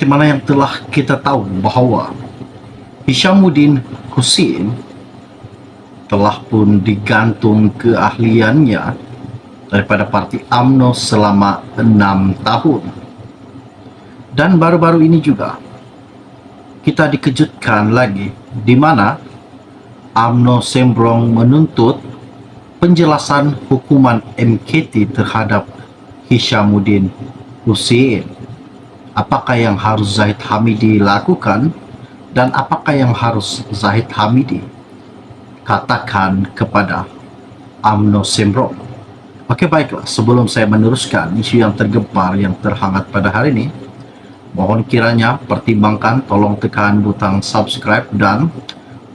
seperti mana yang telah kita tahu bahwa Hishamuddin Hussein telah pun digantung keahliannya daripada parti UMNO selama 6 tahun. Dan baru-baru ini juga kita dikejutkan lagi di mana UMNO Sembrong menuntut penjelasan hukuman MKT terhadap Hishamuddin Hussein. Apakah yang harus Zahid Hamidi lakukan dan apakah yang harus Zahid Hamidi katakan kepada UMNO Sembrong? Oke, baiklah, sebelum saya meneruskan isu yang tergempar yang terhangat pada hari ini, mohon kiranya pertimbangkan, tolong tekan butang subscribe dan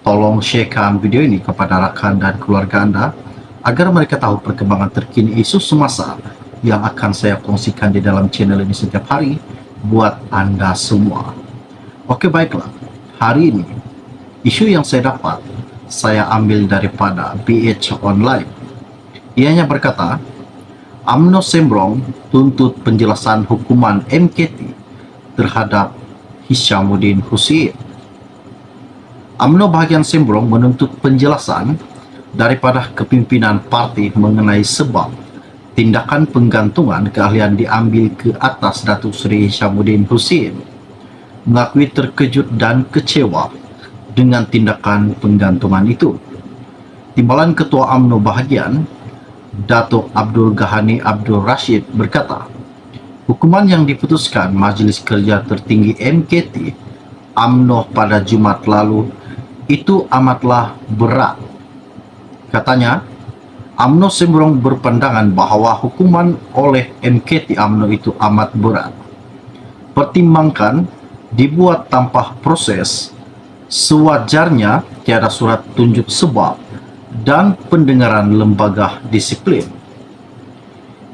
tolong sharekan video ini kepada rakan dan keluarga Anda agar mereka tahu perkembangan terkini isu semasa yang akan saya kongsikan di dalam channel ini setiap hari buat Anda semua. Oke, baiklah, hari ini isu yang saya dapat saya ambil daripada BH Online. Ianya berkata, UMNO Sembrong tuntut penjelasan hukuman MKT terhadap Hishamuddin Hussein. UMNO bahagian Sembrong menuntut penjelasan daripada kepimpinan parti mengenai sebab tindakan penggantungan keahlian diambil ke atas Datuk Seri Hishamuddin Hussein. Mengakui terkejut dan kecewa dengan tindakan penggantungan itu. Timbalan Ketua UMNO bahagian Datuk Abdul Ghani Abdul Rashid berkata, hukuman yang diputuskan Majlis Kerja Tertinggi MKT UMNO pada Jumaat lalu itu amatlah berat. Katanya, UMNO Sembrong berpandangan bahawa hukuman oleh MKT UMNO itu amat berat. Pertimbangkan dibuat tanpa proses, sewajarnya tiada surat tunjuk sebab dan pendengaran lembaga disiplin.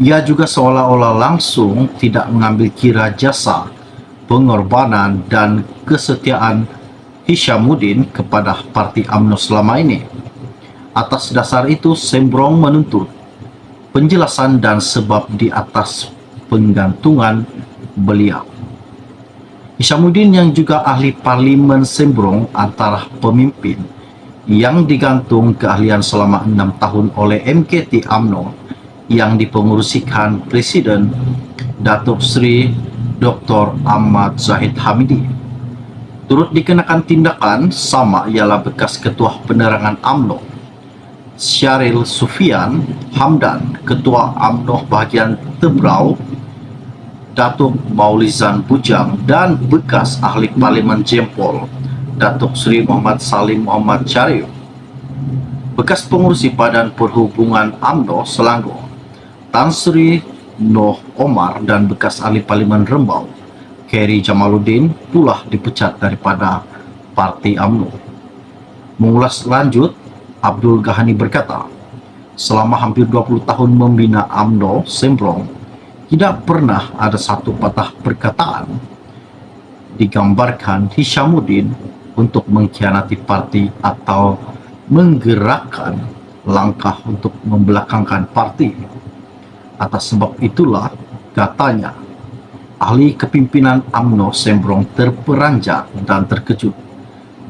Ia juga seolah-olah langsung tidak mengambil kira jasa, pengorbanan dan kesetiaan Hishamuddin kepada parti UMNO selama ini. Atas dasar itu, Sembrong menuntut penjelasan dan sebab di atas penggantungan beliau. Hishamuddin yang juga ahli parlimen Sembrong antara pemimpin yang digantung keahlian selama 6 tahun oleh MKT UMNO yang dipengerusikan Presiden Datuk Seri Dr. Ahmad Zahid Hamidi. Turut dikenakan tindakan sama ialah bekas Ketua Penerangan UMNO Syaril Sufian Hamdan, Ketua UMNO bahagian Tebrau Datuk Maulizan Bujang dan bekas Ahli Parlimen Jempol Datuk Seri Muhammad Salim Muhammad Syarif, bekas pengurusi Badan Perhubungan UMNO Selangor Tan Sri Noh Omar dan bekas Ahli Parlimen Rembau Khairi Jamaluddin pula dipecat daripada parti UMNO. Mengulas lanjut, Abdul Ghani berkata, selama hampir 20 tahun membina UMNO Sembrong, tidak pernah ada satu patah perkataan digambarkan Hishamuddin untuk mengkhianati parti atau menggerakkan langkah untuk membelakangkan parti. Atas sebab itulah, katanya, ahli kepimpinan UMNO Sembrong terperanjat dan terkejut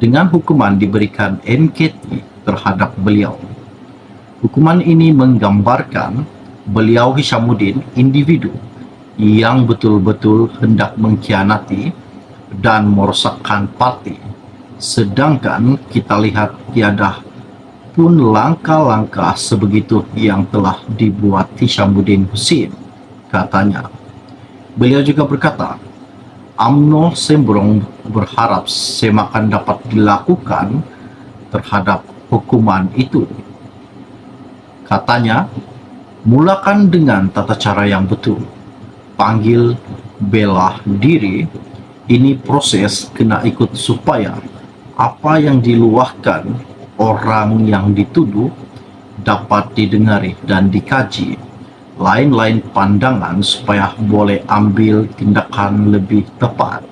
dengan hukuman diberikan MKT terhadap beliau. Hukuman ini menggambarkan beliau Hishamuddin individu yang betul-betul hendak mengkhianati dan merosakkan parti. Sedangkan kita lihat tiada pun langkah-langkah sebegitu yang telah dibuat Hishamuddin Hussein, katanya. Beliau juga berkata, UMNO Sembrong berharap semakan dapat dilakukan terhadap hukuman itu. Katanya, mulakan dengan tata cara yang betul. Panggil bela diri, ini proses kena ikut supaya apa yang diluahkan orang yang dituduh dapat didengari dan dikaji. Lain-lain pandangan supaya boleh ambil tindakan lebih tepat.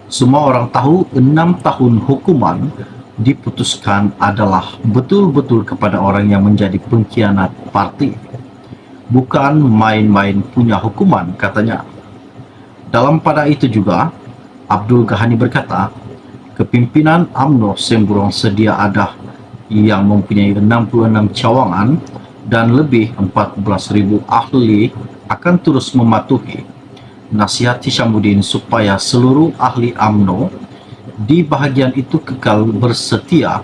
Semua orang tahu 6 tahun hukuman diputuskan adalah betul-betul kepada orang yang menjadi pengkhianat parti. Bukan main-main punya hukuman, katanya. Dalam pada itu juga, Abdul Ghani berkata, kepimpinan UMNO Sembrong sedia ada yang mempunyai 66 cawangan dan lebih 14,000 ahli akan terus mematuhi nasihat Hishamuddin supaya seluruh ahli UMNO di bahagian itu kekal bersetia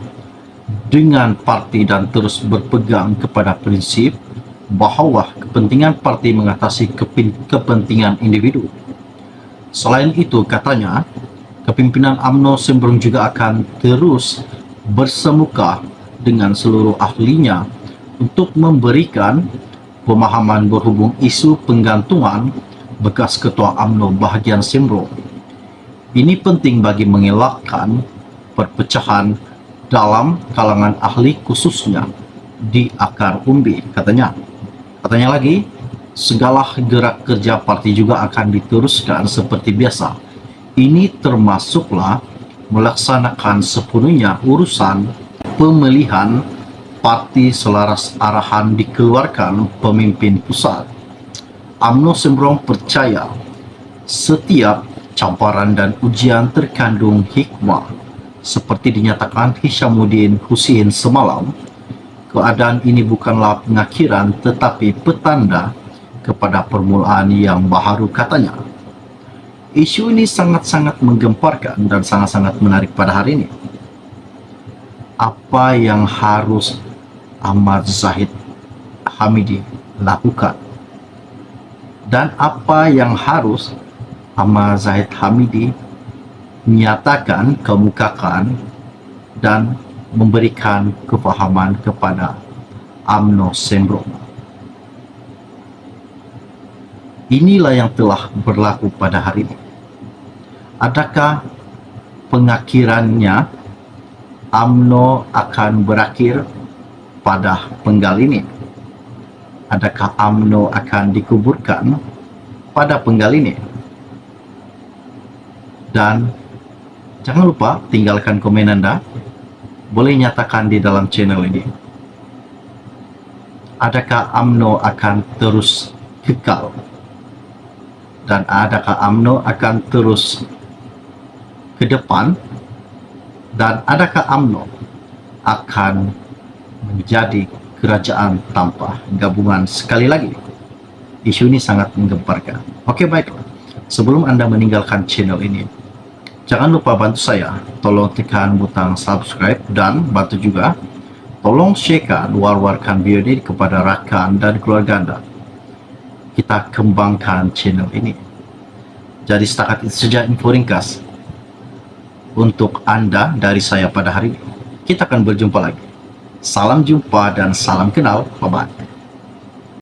dengan parti dan terus berpegang kepada prinsip bahawa kepentingan parti mengatasi kepentingan individu. Selain itu, katanya, kepimpinan UMNO Sembrong juga akan terus bersemuka dengan seluruh ahlinya untuk memberikan pemahaman berhubung isu penggantungan bekas Ketua UMNO bahagian Sembrong. Ini penting bagi mengelakkan perpecahan dalam kalangan ahli khususnya di akar umbi, katanya. Katanya lagi, segala gerak kerja parti juga akan diteruskan seperti biasa. Ini termasuklah melaksanakan sepenuhnya urusan pemilihan parti selaras arahan dikeluarkan pemimpin pusat. UMNO Sembrong percaya setiap camparan dan ujian terkandung hikmah. Seperti dinyatakan Hishamuddin Hussein semalam, keadaan ini bukanlah pengakhiran tetapi petanda kepada permulaan yang baharu, katanya. Isu ini sangat-sangat menggemparkan dan sangat-sangat menarik pada hari ini. Apa yang harus Ahmad Zahid Hamidi lakukan? Dan apa yang harus Ahmad Zahid Hamidi menyatakan, kemukakan dan memberikan kefahaman kepada UMNO Sembrong? Inilah yang telah berlaku pada hari ini. Adakah pengakhirannya UMNO akan berakhir pada penggal ini? Adakah UMNO akan dikuburkan pada penggal ini? Dan jangan lupa tinggalkan komen Anda. Boleh nyatakan di dalam channel ini. Adakah UMNO akan terus kekal? Dan adakah UMNO akan terus ke depan? Dan adakah UMNO akan menjadi kerajaan tanpa gabungan sekali lagi? Isu ini sangat menggemparkan. Oke, baiklah. Sebelum Anda meninggalkan channel ini, jangan lupa bantu saya. Tolong tekan butang subscribe dan bantu juga tolong sharekan, war-warkan video ini kepada rakan dan keluarga Anda. Kita kembangkan channel ini. Jadi setakat itu saja info ringkas untuk Anda dari saya pada hari ini. Kita akan berjumpa lagi. Salam jumpa dan salam kenal. Bye-bye.